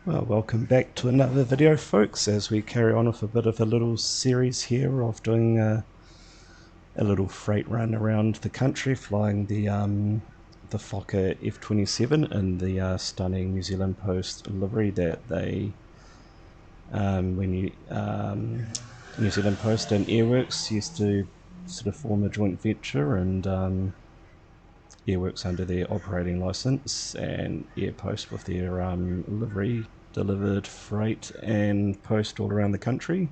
Well, welcome back to another video, folks, as we carry on with a bit of a little series here of doing a little freight run around the country, flying the Fokker F27 in the stunning New Zealand Post livery that they, New Zealand Post and Airworks used to sort of form a joint venture, and Airworks under their operating license and Airpost with their livery delivered freight and post all around the country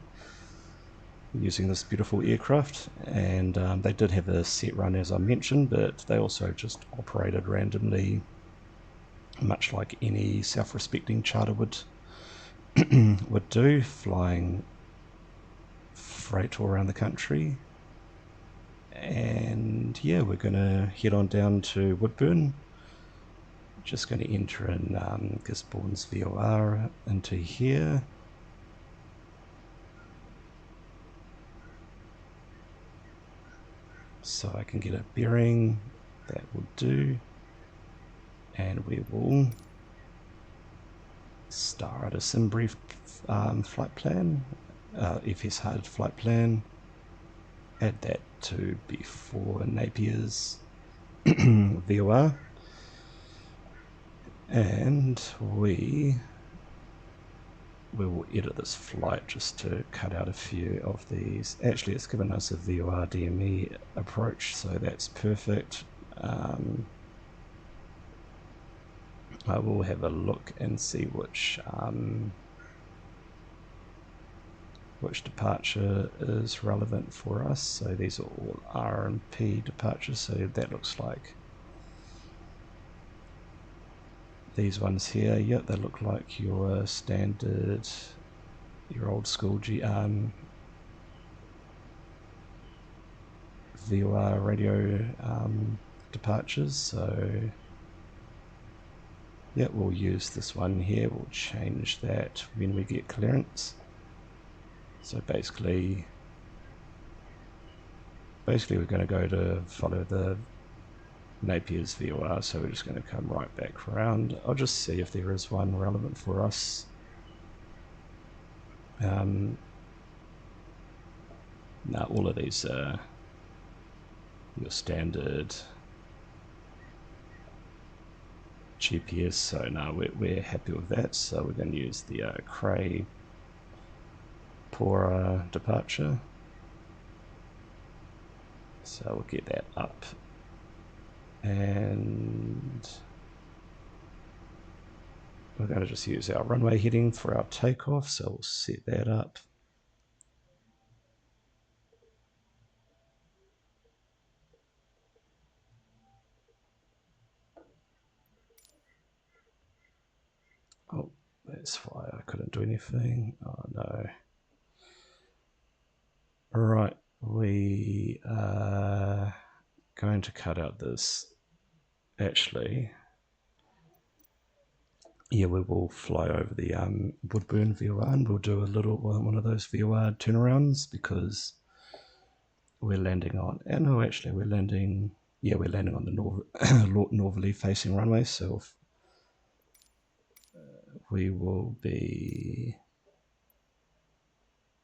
using this beautiful aircraft. And they did have a set run, as I mentioned, but they also just operated randomly, much like any self-respecting charter would do, flying freight all around the country. And yeah, we're going to head on down to Woodburn. Just going to enter in Gisborne's VOR into here. So I can get a bearing. That will do. And we will start a sim brief flight plan, FS HUD flight plan. Add that to before Napier's VOR. And we will edit this flight just to cut out a few of these. Actually, it's given us a VOR DME approach, so that's perfect. I will have a look and see which departure is relevant for us. So these are all R&P departures, so that looks like these ones here. Yep, they look like your standard, your old school VOR radio departures. So yeah, we'll use this one here. We'll change that when we get clearance. So basically we're going to go to follow the Napier's VOR, so we're just going to come right back around. I'll just see if there is one relevant for us. Now all of these are your standard GPS, so now we're happy with that. So we're going to use the Cray Pora departure. So we'll get that up. And we're going to just use our runway heading for our takeoff, so we'll set that up. Oh, that's why I couldn't do anything. Oh no. Right, we are going to cut out this. Actually, yeah, we will fly over the Woodburn VOR, and we'll do a little one of those VOR turnarounds, because we're landing on, and no, actually we're landing, yeah, we're landing on the northerly facing runway, so we will be,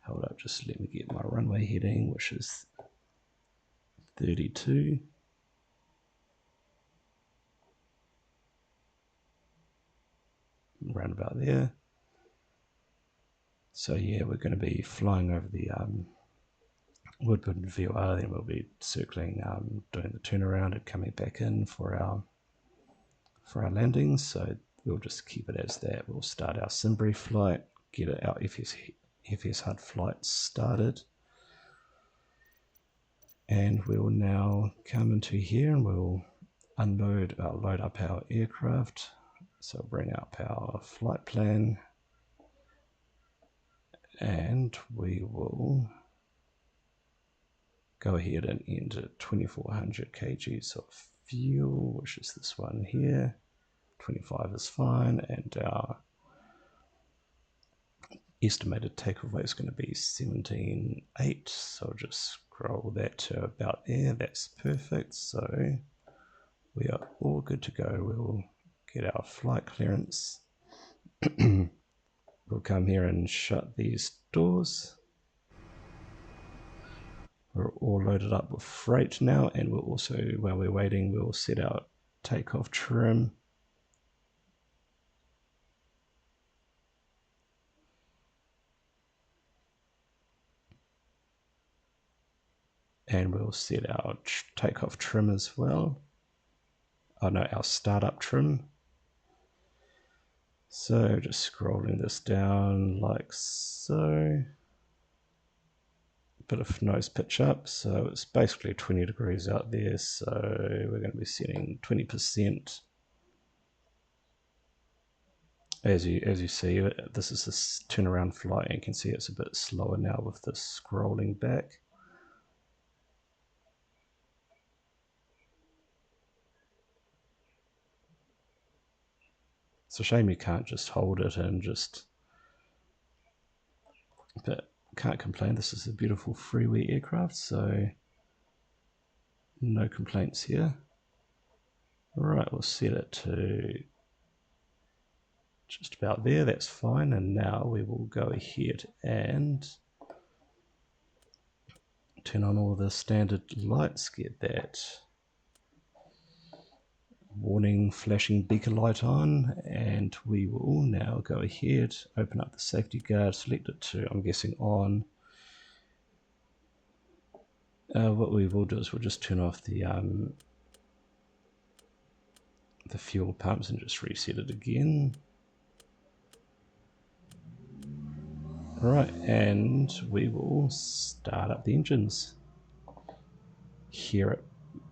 hold up, just let me get my runway heading, which is 32. Around about there. So yeah, we're going to be flying over the Woodburn VOR, then we'll be circling, doing the turnaround and coming back in for our landings. So we'll just keep it as that. We'll start our sim brief flight, get our FS HUD flight started, and we'll now come into here and we'll load up our aircraft. So bring up our flight plan, and we will go ahead and enter 2400 kgs of fuel, which is this one here. 25 is fine, and our estimated takeoff weight is going to be 17.8, so I'll just scroll that to about there. That's perfect. So we are all good to go. We'll get our flight clearance. We'll come here and shut these doors. We're all loaded up with freight now, and we'll also, while we're waiting, we'll set our takeoff trim. And we'll set our takeoff trim as well. Oh no, our startup trim. So just scrolling this down like so. Bit of nose pitch up, so it's basically 20 degrees out there, so we're going to be setting 20%. As you see, this is this turnaround flight, and you can see it's a bit slower now with this scrolling back. It's a shame you can't just hold it and just, but can't complain. This is a beautiful freeway aircraft, so no complaints here. Alright, we'll set it to just about there, that's fine, and now we will go ahead and turn on all the standard lights, get that warning flashing beaker light on, and we will now go ahead, open up the safety guard, select it to, I'm guessing, on. What we will do is we'll just turn off the fuel pumps and just reset it again. Right, and we will start up the engines. Hear it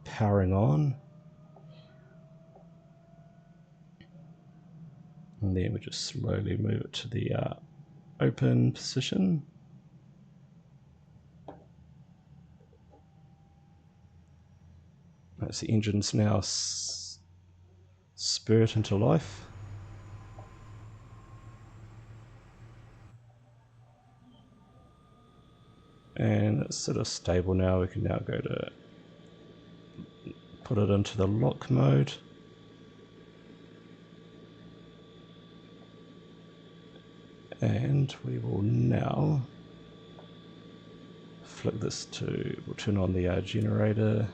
powering on. And then we just slowly move it to the open position. As the engines now spurt into life. And it's sort of stable now. We can now go to put it into the lock mode. And we will now flip this to, we'll turn on the generator.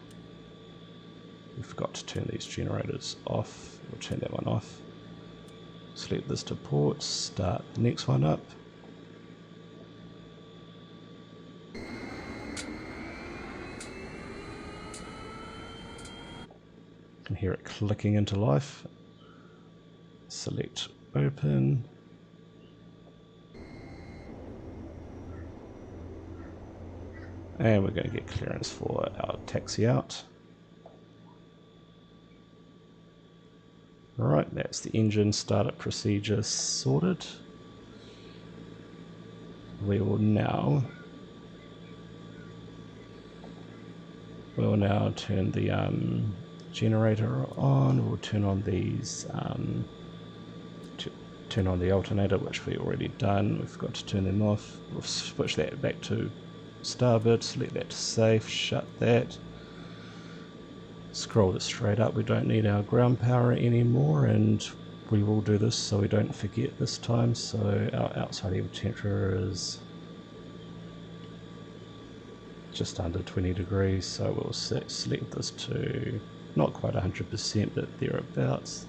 We forgot to turn these generators off. We'll turn that one off. Select this to ports, start the next one up. You can hear it clicking into life. Select open. And we're going to get clearance for our taxi out. Alright, that's the engine startup procedure sorted. We will now turn the generator on. We'll turn on these, turn on the alternator, which we already done. We forgot to turn them off. We'll switch that back to starboard, select that to safe, shut that. Scroll this straight up. We don't need our ground power anymore, and we will do this so we don't forget this time. So our outside air temperature is just under 20 degrees, so we'll select this to not quite 100% but thereabouts.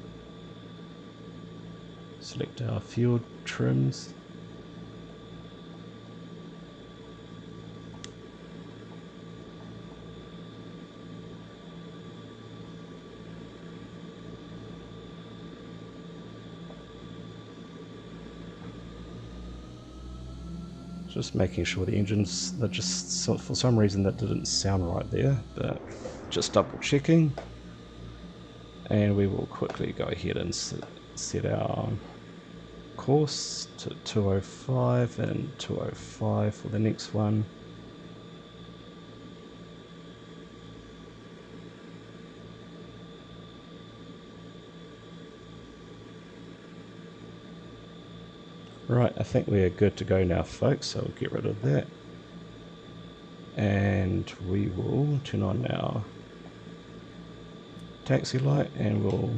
Select our fuel trims. Just making sure the engines, that just, so for some reason that didn't sound right there, but just double checking. And we will quickly go ahead and set our course to 205 and 205 for the next one. Right, I think we're good to go now, folks, so we'll get rid of that. And we will turn on our taxi light and we'll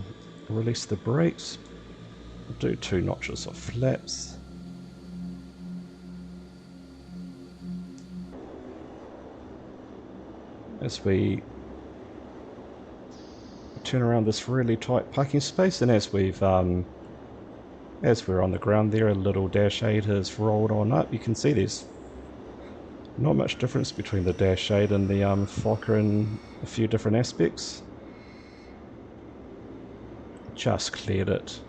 release the brakes. We'll do 2 notches of flaps. as we turn around this really tight parking space, and as we're on the ground there, a little dash 8 has rolled on up. You can see there's not much difference between the dash 8 and the Fokker in a few different aspects. Just cleared it.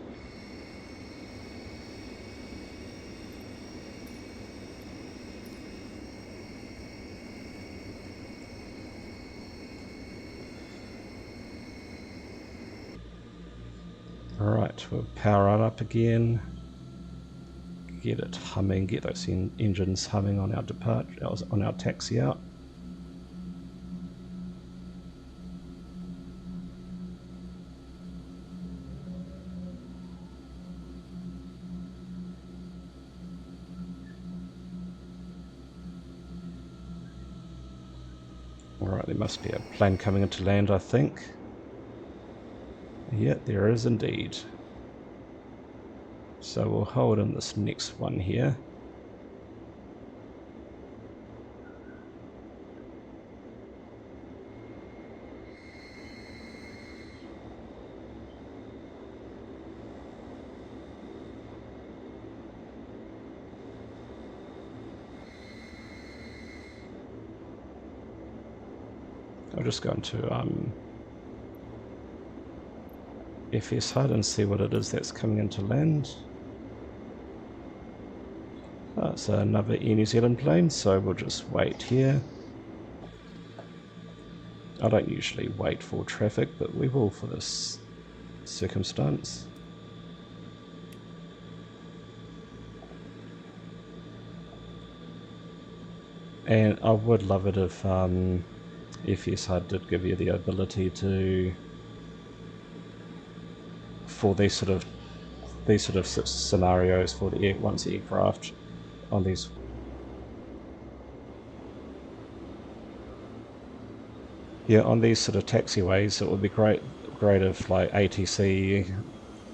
Alright, we'll power it up again. Get it humming, get those engines humming on our on our taxi out. Alright, there must be a plane coming into land, I think. Yeah, there is indeed. So we'll hold in this next one here. I'll just go into FS HUD and see what it is that's coming into land. It's another Air New Zealand plane, so we'll just wait here. I don't usually wait for traffic, but we will for this circumstance. And I would love it if FS HUD did give you the ability to, for these sort of scenarios for the once aircraft on these. Yeah, on these sort of taxiways, it would be great if like ATC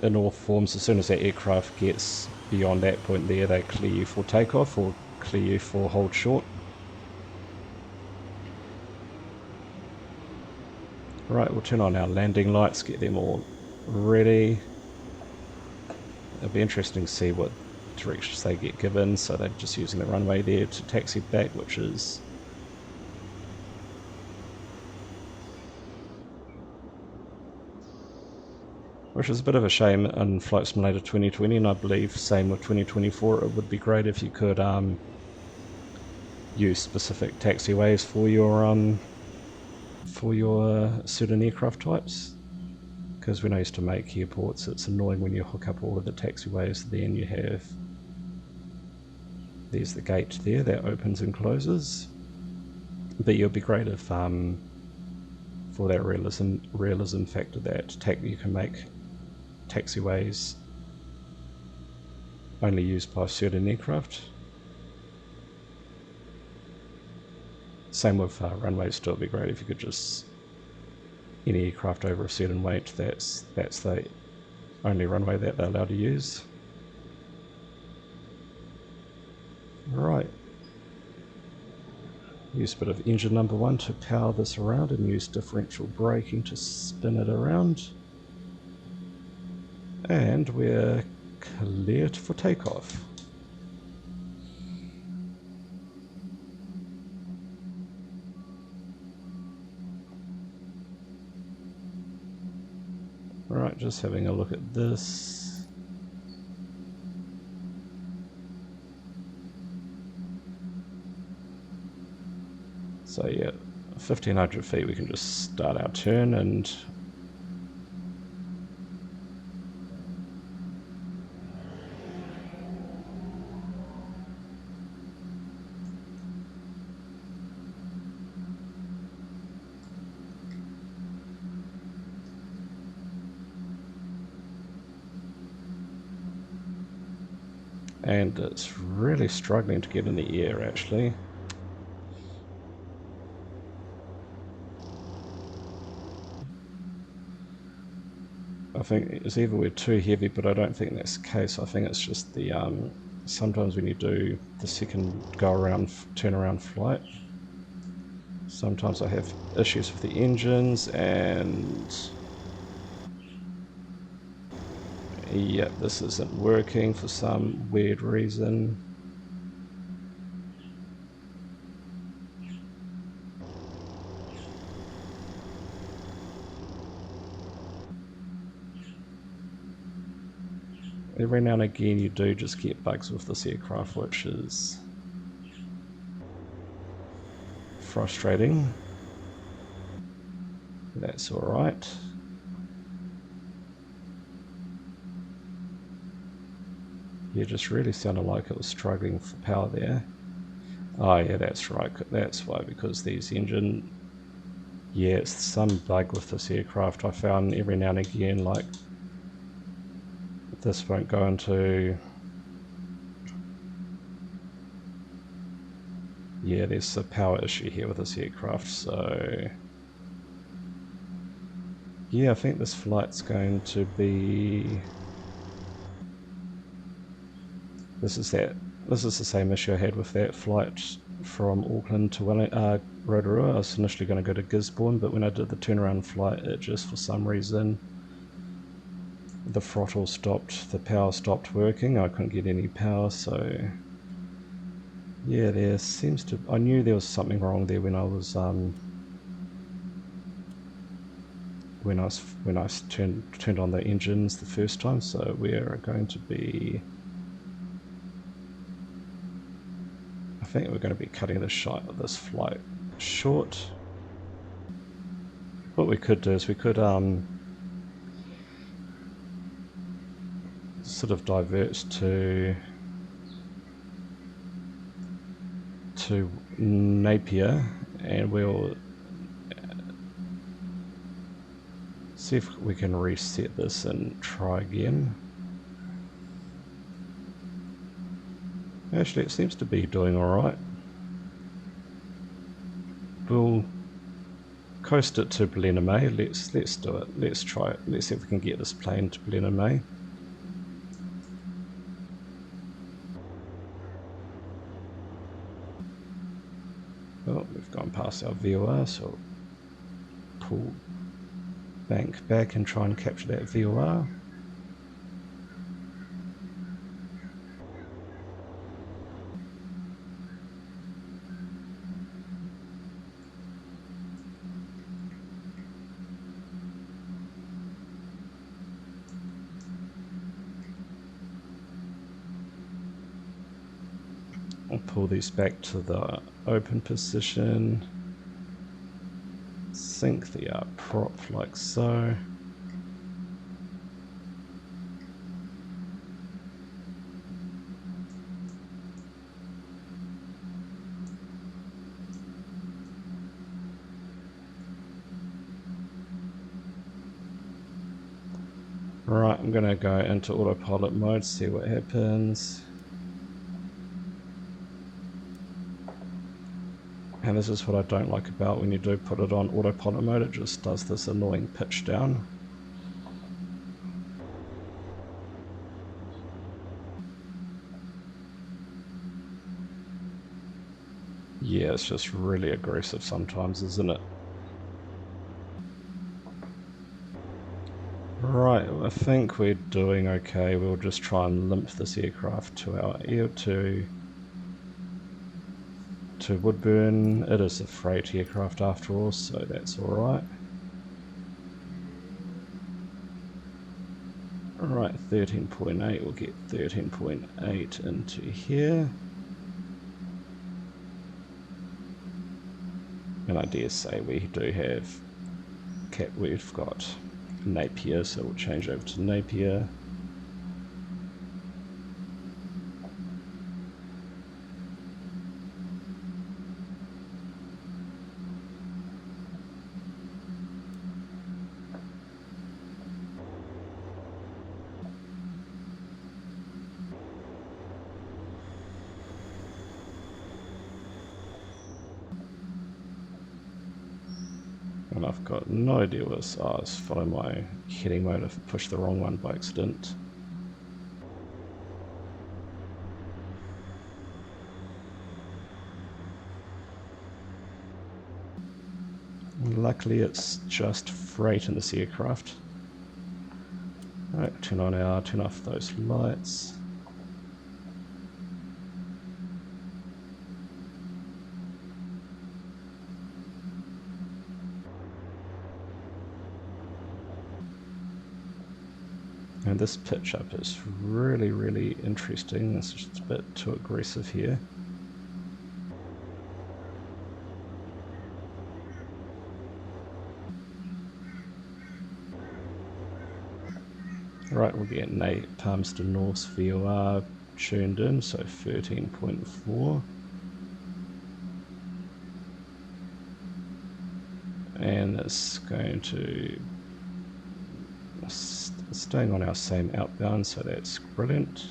in all forms, as soon as that aircraft gets beyond that point there, they clear you for takeoff or clear you for hold short. Right, we'll turn on our landing lights, get them all ready. It'll be interesting to see what directions they get given, so they're just using the runway there to taxi back, which is a bit of a shame in Flight Simulator 2020, and I believe same with 2024. It would be great if you could use specific taxiways for your certain aircraft types. Because when I used to make airports, it's annoying when you hook up all of the taxiways, then you have, there's the gate there that opens and closes. But it would be great if, for that realism factor, that you can make taxiways only used by certain aircraft. Same with runways too. It'd be great if you could just, any aircraft over a certain weight, that's the only runway that they're allowed to use. Right. Use a bit of engine number 1 to power this around, and use differential braking to spin it around. And we're cleared for takeoff. Right, just having a look at this. So yeah, 1500 feet we can just start our turn, and it's really struggling to get in the air actually. I think it's either we're too heavy, but I don't think that's the case. I think it's just the sometimes when you do the second turn around flight, Sometimes I have issues with the engines, and yeah, this isn't working for some weird reason. Every now and again you do just get bugs with this aircraft, which is frustrating. That's alright. Yeah, just really sounded like it was struggling for power there. Oh yeah, that's right, that's why, because these engine... Yeah, it's some bug with this aircraft. I found every now and again, like, this won't go into... Yeah, there's a power issue here with this aircraft, so... Yeah, I think this flight's going to be... This is the same issue I had with that flight from Auckland to Rotorua. I was initially going to go to Gisborne, but when I did the turnaround flight, it just, for some reason, the throttle stopped, the power stopped working. I couldn't get any power, so... Yeah, there seems to... I knew there was something wrong there when I was when I turned on the engines the first time. So we're going to be... I think we're going to be cutting this flight short. What we could do is we could sort of divert to Napier, and we'll see if we can reset this and try again. Actually, it seems to be doing alright. We'll coast it to Blenheim. Let's do it. Let's try it. Let's see if we can get this plane to Blenheim. Oh, we've gone past our VOR, so pull bank back and try and capture that VOR. I'll pull these back to the open position. Sink the prop like so. Right, I'm going to go into autopilot mode, see what happens. And this is what I don't like about when you do put it on autopilot mode, it just does this annoying pitch down. Yeah, it's just really aggressive sometimes, isn't it? Right, I think we're doing okay. We'll just try and limp this aircraft to our to Woodburn. It is a freight aircraft after all, so that's alright. Alright, 13.8, we'll get 13.8 into here. And I dare say we do have we've got Napier, so we'll change over to Napier. And I've got no idea what this is. I was following my heading mode. I've pushed the wrong one by accident. Luckily it's just freight in this aircraft. Alright, turn off those lights. And this pitch up is really, really interesting. It's just a bit too aggressive here. Right, we're getting a Palmerston North VOR tuned in, so 13.4. And it's going to staying on our same outbound, so that's brilliant.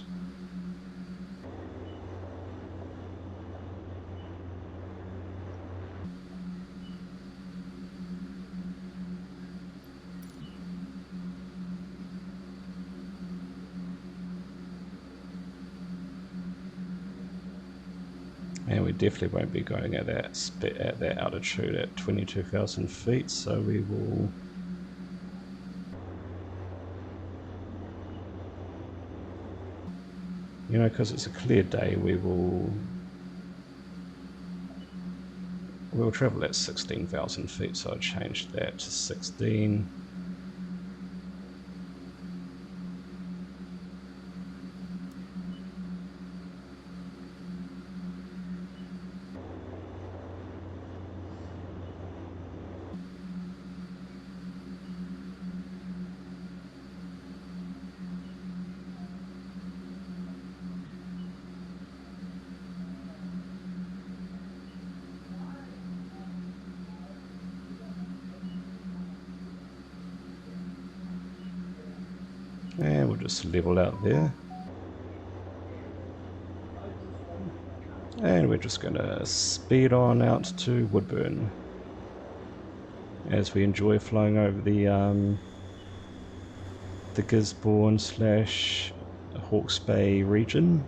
And we definitely won't be going at that altitude at 22,000 feet, so we will because it's a clear day, we'll travel at 16,000 feet, so I'll change that to 16. And we'll just level out there. And we're just going to speed on out to Woodburn as we enjoy flying over the Gisborne / Hawke's Bay region.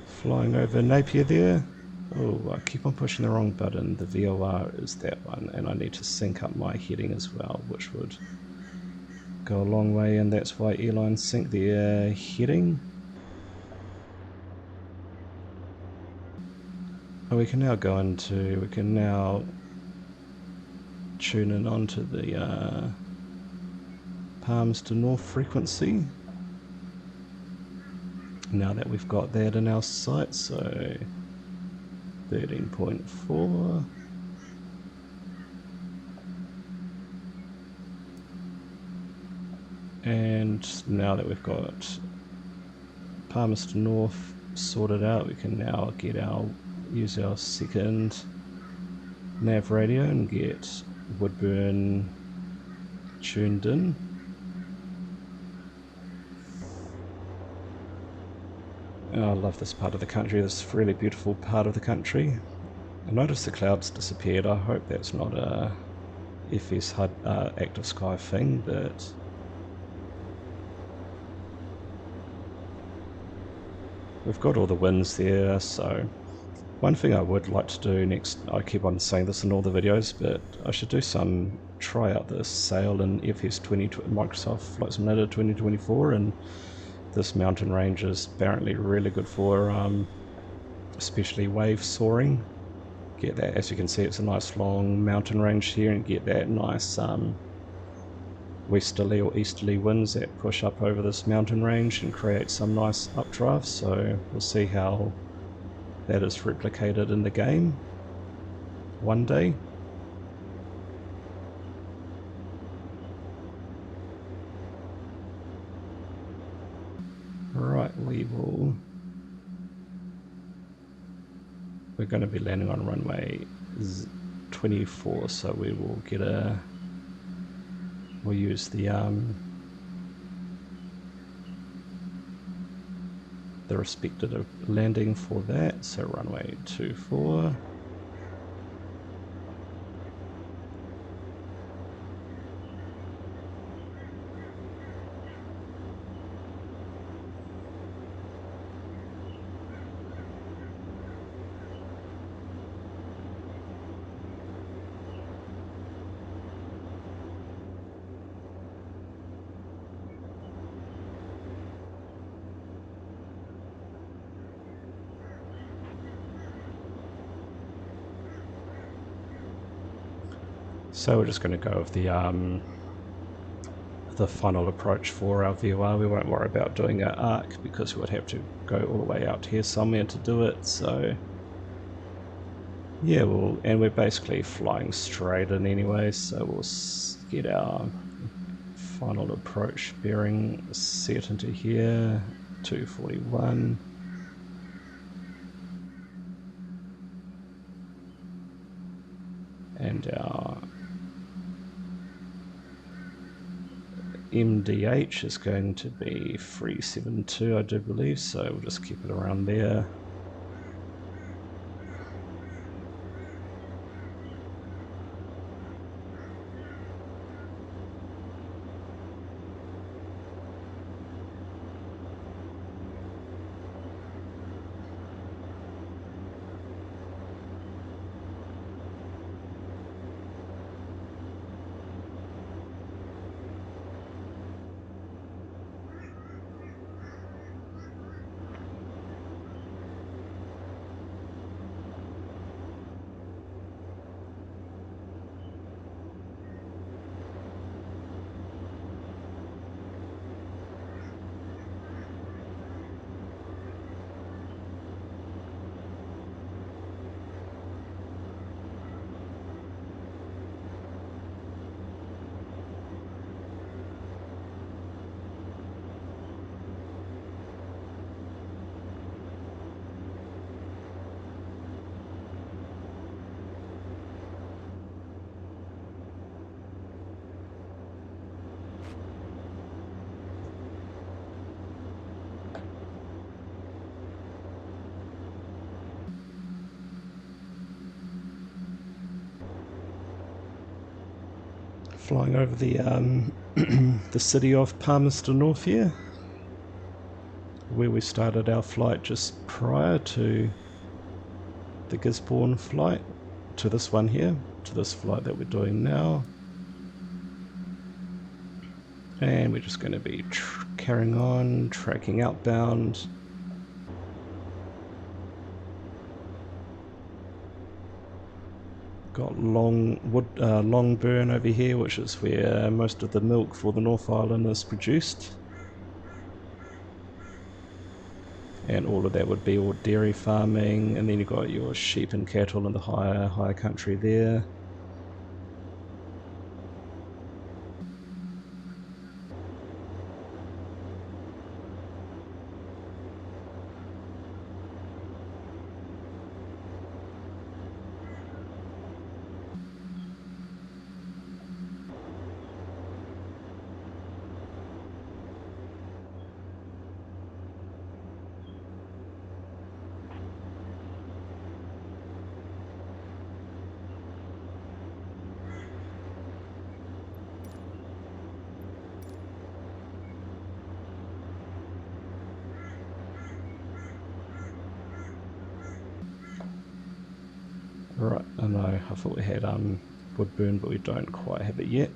Flying over Napier there. Oh, I keep on pushing the wrong button. The VOR is that one, and I need to sync up my heading as well, which would go a long way, and that's why airlines sync their heading. And we can now tune in onto the Palmerston North frequency. Now that we've got that in our sight, so 13.4. And now that we've got Palmerston North sorted out, we can now use our second nav radio and get Woodburn tuned in. Oh, I love this part of the country, this really beautiful part of the country. I noticed the clouds disappeared. I hope that's not a FS HUD active sky thing, but we've got all the winds there. So one thing I would like to do next, I keep on saying this in all the videos, but I should do try out this sail in Microsoft Flight Simulator 2024, and this mountain range is apparently really good for especially wave soaring. Get that, as you can see, it's a nice long mountain range here, and get that nice westerly or easterly winds that push up over this mountain range and create some nice updrafts. So we'll see how that is replicated in the game one day. Right, we're going to be landing on runway 24, so we will get we'll use the respective landing for that, so runway 24. So we're just going to go with the final approach for our VOR. We won't worry about doing our arc because we would have to go all the way out here somewhere to do it. So yeah, and we're basically flying straight in anyway, so we'll get our final approach bearing set into here, 241. And our MDH is going to be 372, I do believe, so we'll just keep it around there. Flying over the the city of Palmerston North here, where we started our flight just prior to the Gisborne flight, to this one here, to this flight that we're doing now. And we're just going to be carrying on, tracking outbound. Got long burn over here, which is where most of the milk for the North Island is produced. And all of that would be all dairy farming, and then you've got your sheep and cattle in the higher country there. Right, I know, I thought we had wood burn, but we don't quite have it yet.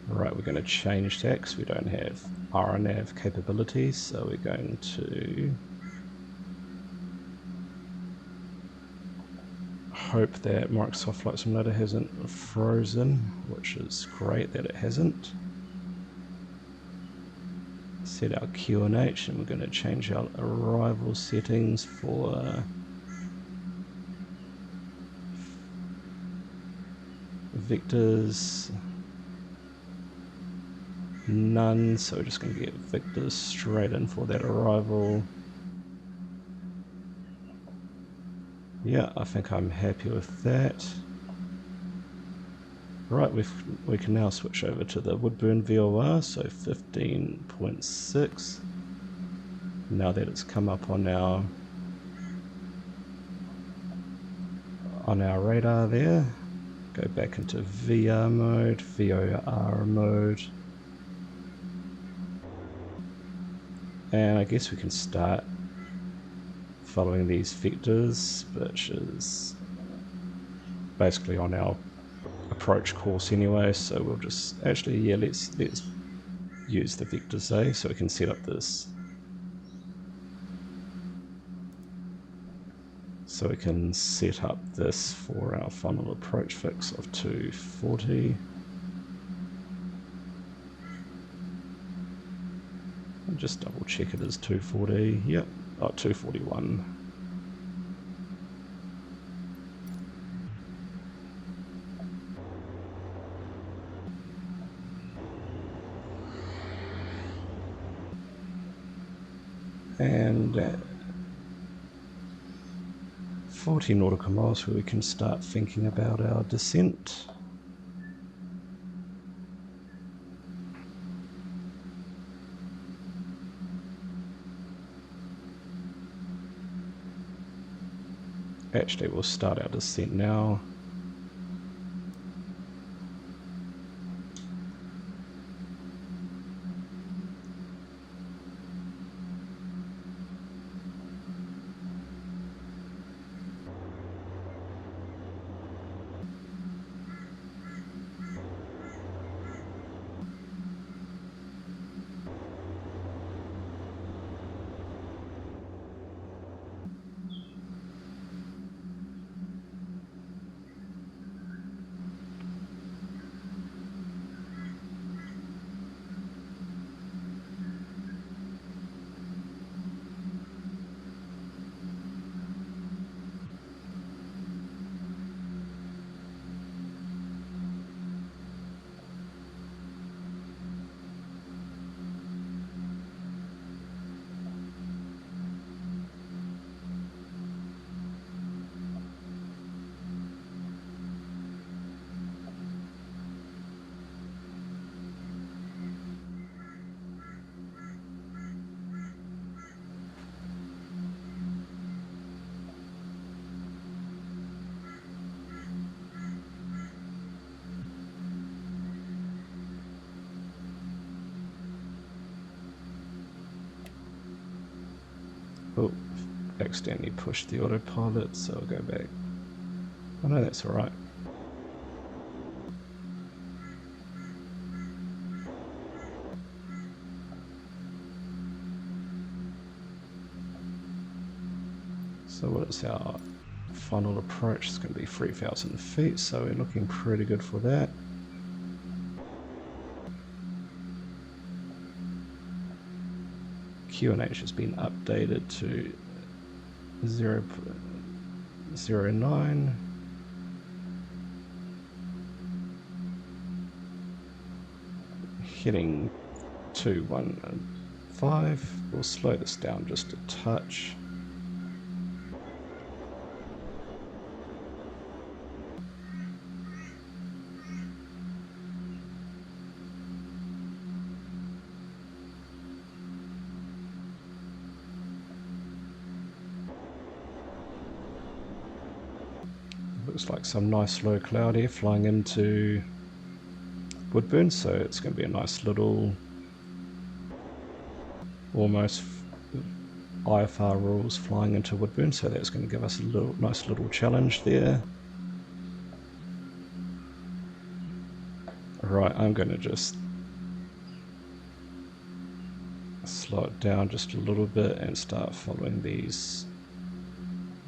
Right, we're going to change that because we don't have RNAV capabilities, so we're going to hope that Microsoft Flight Simulator hasn't frozen, which is great that it hasn't. Set our QNH, and we're going to change our arrival settings for vectors none, so we're just going to get vectors straight in for that arrival. Yeah, I think I'm happy with that. Right, we can now switch over to the Woodburn VOR, so 15.6. Now that it's come up on our radar there, go back into VR mode, VOR mode, and I guess we can start following these vectors, which is basically on our approach course anyway, so we'll just actually, yeah, let's use the vectors, so we can set up this, so we can set up this for our final approach fix of 240. And just double check it is 240. Yep, oh, 241. And 40 nautical miles where we can start thinking about our descent. Actually, we'll start our descent now. Oh, accidentally pushed the autopilot, so I'll go back. Oh no, that's alright. So what is our final approach? It's going to be 3,000 feet, so we're looking pretty good for that. QNH has been updated to 0.09. Heading 215. We'll slow this down just a touch. looks like some nice low cloud here flying into Woodburn, so it's going to be a nice little, almost IFR rules flying into Woodburn, so that's going to give us a nice little challenge there. Right, I'm going to just slow it down just a little bit and start following these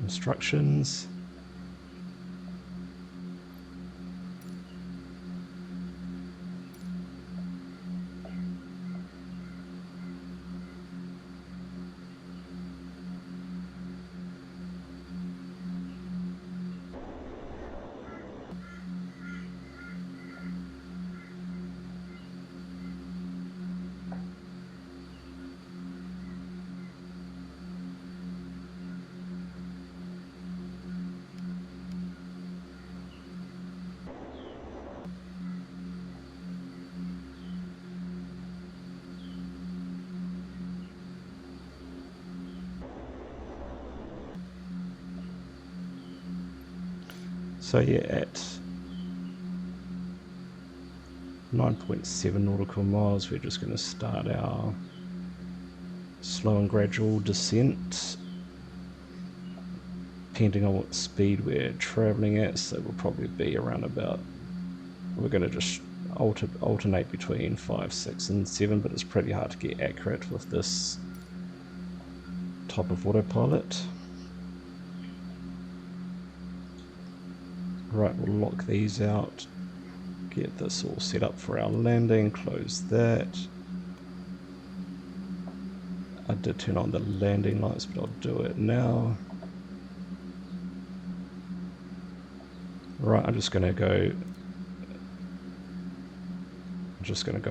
instructions. So yeah, at 9.7 nautical miles, we're just going to start our slow and gradual descent, depending on what speed we're traveling at. So we'll probably be around about, we're going to just alternate between 5, 6 and 7, but it's pretty hard to get accurate with this type of autopilot. Right, we'll lock these out, get this all set up for our landing, close that. I did turn on the landing lights, but I'll do it now. Right, I'm just going to go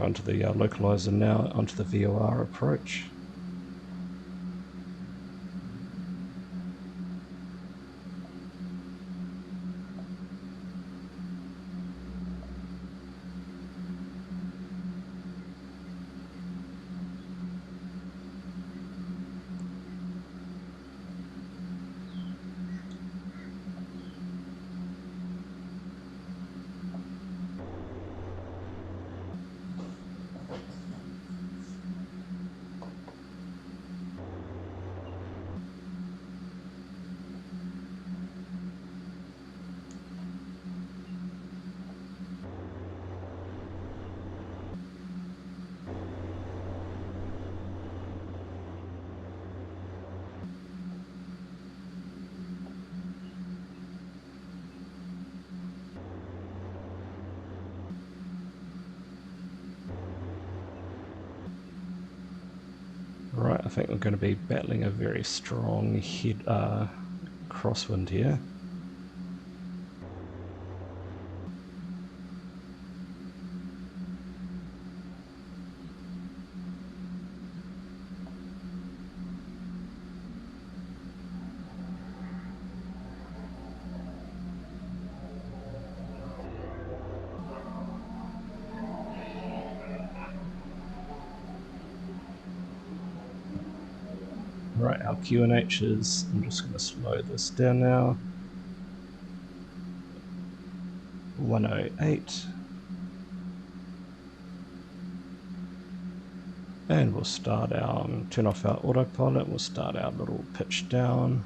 into the localizer now, onto the VOR approach. Right, I think we're going to be battling a very strong crosswind here. Right, our QNH is, I'm just going to slow this down now, 108, and we'll start our, turn off our autopilot, we'll start our little pitch down.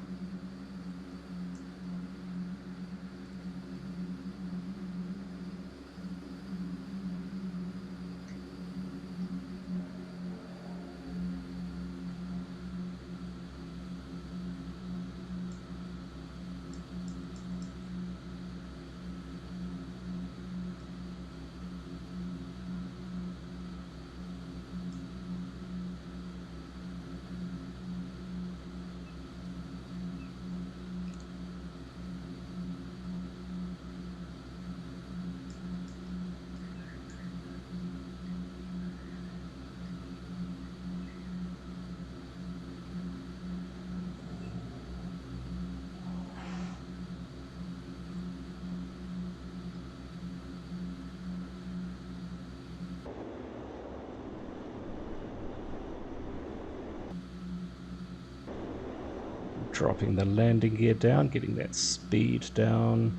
Dropping the landing gear down, getting that speed down.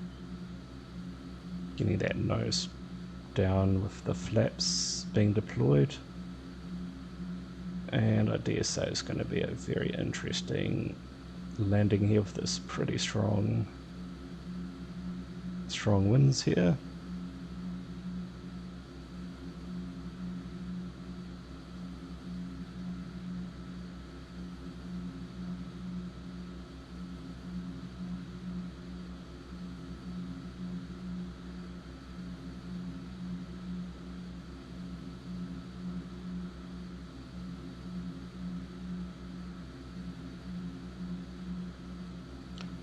Getting that nose down with the flaps being deployed. And I dare say it's going to be a very interesting landing here with this pretty strong winds here.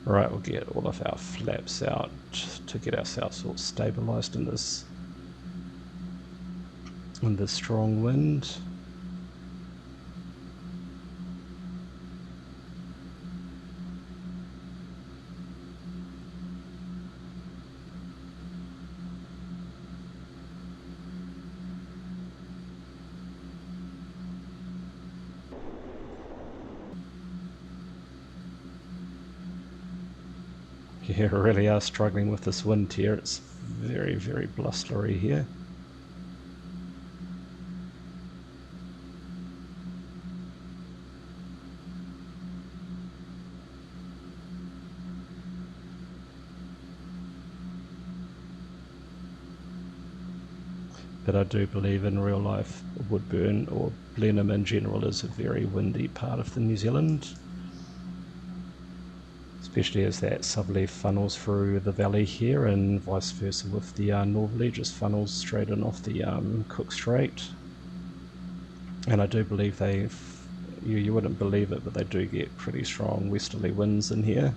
Right, we'll get all of our flaps out to get ourselves all stabilized in this strong wind. Yeah, really are struggling with this wind here. It's very, very blustery here. But I do believe in real life Woodburn, or Blenheim in general, is a very windy part of the New Zealand. Especially as that subleaf funnels through the valley here, and vice versa with the northerly, just funnels straight in off the Cook Strait. And I do believe you wouldn't believe it, but they do get pretty strong westerly winds in here,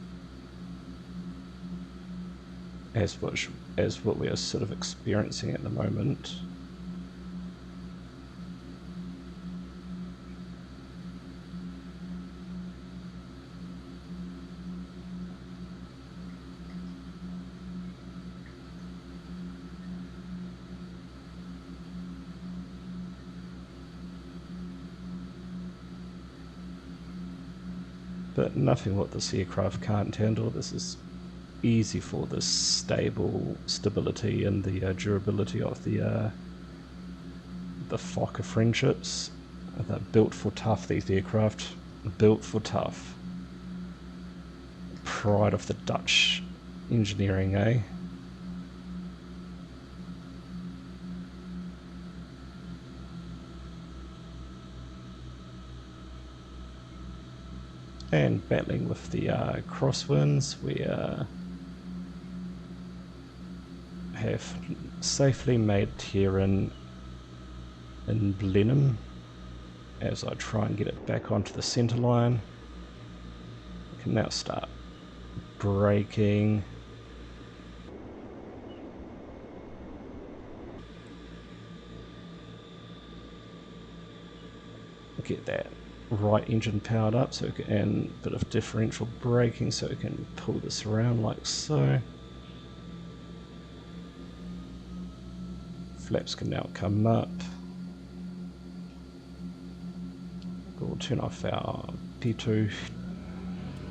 as what we are sort of experiencing at the moment. But nothing what this aircraft can't handle. This is easy for the stability and the durability of the Fokker friendships. They're built for tough, these aircraft. Built for tough. Pride of the Dutch engineering, eh? And battling with the crosswinds, we have safely made here in Blenheim. As I try and get it back onto the centre line, we can now start braking. Get that right engine powered up, so and a bit of differential braking so we can pull this around like so. Flaps can now come up. We'll turn off our P2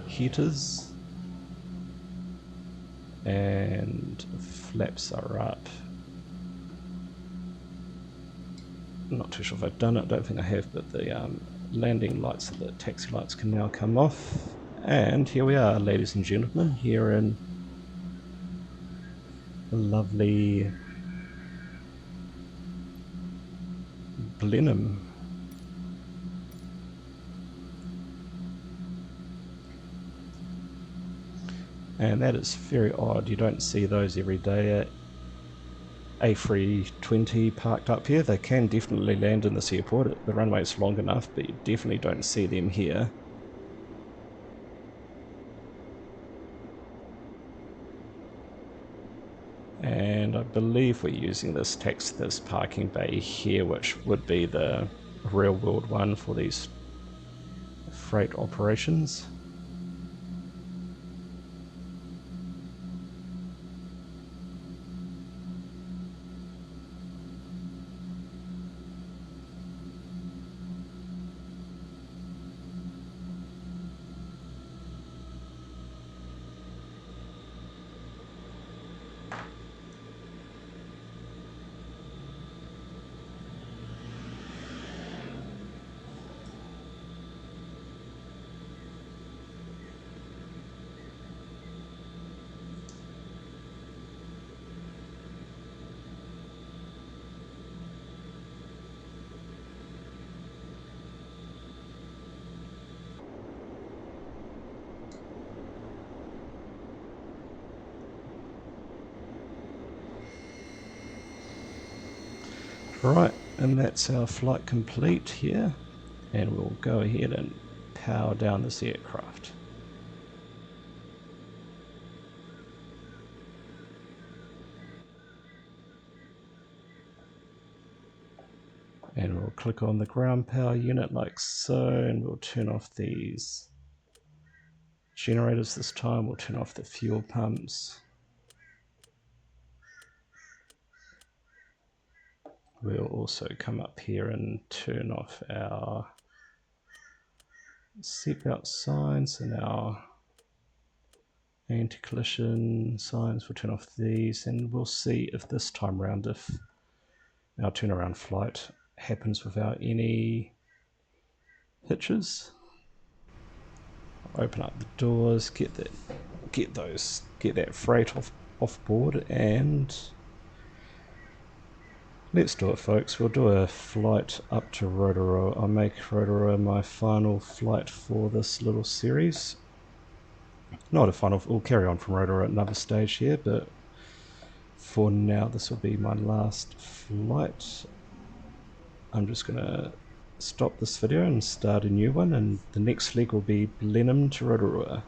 heaters, and flaps are up. I'm not too sure if I've done it, I don't think I have, but the landing lights and the taxi lights can now come off. And here we are, ladies and gentlemen, here in lovely Blenheim. And that is very odd, you don't see those every day. A320 parked up here. They can definitely land in this airport. The runway is long enough, but you definitely don't see them here. And I believe we're using this parking bay here, which would be the real world one for these freight operations. Right, and that's our flight complete here, and we'll go ahead and power down this aircraft. And we'll click on the ground power unit like so, and we'll turn off these generators this time. We'll turn off the fuel pumps. We'll also come up here and turn off our seatbelt signs and our anti-collision signs. We'll turn off these, and we'll see if this time around if our turnaround flight happens without any hitches. I'll open up the doors, get that freight off board, and let's do it, folks. We'll do a flight up to Rotorua. I'll make Rotorua my final flight for this little series. Not a final, we'll carry on from Rotorua at another stage here, but for now this will be my last flight. I'm just going to stop this video and start a new one, and the next leg will be Blenheim to Rotorua.